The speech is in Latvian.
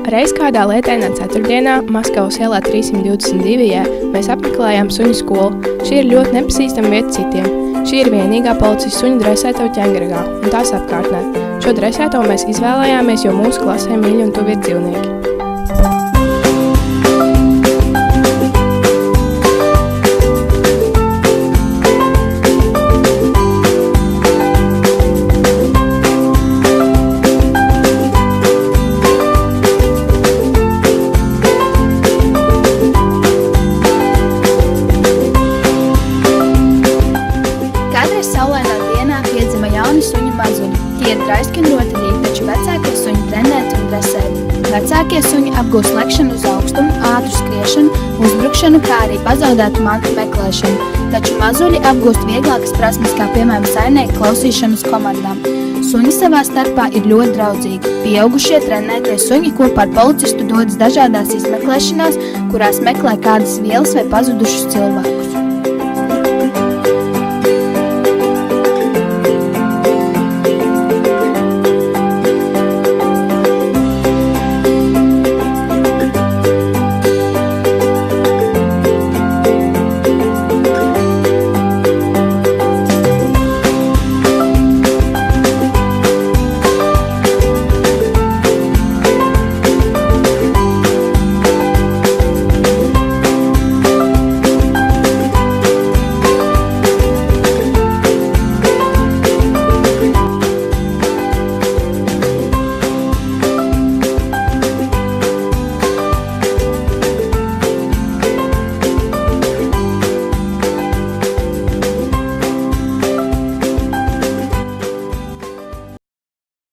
Reiz kādā lietainā ceturtdienā Maskavas ielā 322 mēs apmeklējām suņu skolu. Šī ir ļoti nepazīstama vieta citiem. Šī ir vienīgā policijas suņu dresētava Ķengergā un tās apkārtnē. Šo dresētavu mēs izvēlējāmies, jo mūsu klasē mīļi un tuvi ir dzīvnieki. Kādreiz saulainā dienā piedzima jauni suņu mazuļi. Tie ir draiski un rotaļīgi, taču vecākie suņi trenēti un dresēti. Vecākie suņi apgūst lekšanu uz augstumu, ātru skriešanu, uzbrukšanu, kā arī pazaudētu mantu meklēšanu. Taču mazuļi apgūst vieglākas prasmes, kā piemēram saimnieka klausīšanas komandām. Suņi savā starpā ir ļoti draudzīgi. Pieaugušie trenētie suņi kopā ar policistu dodas dažādās izmeklēšanās, kurās meklē kādas vielas vai pazudušus cilvēkus.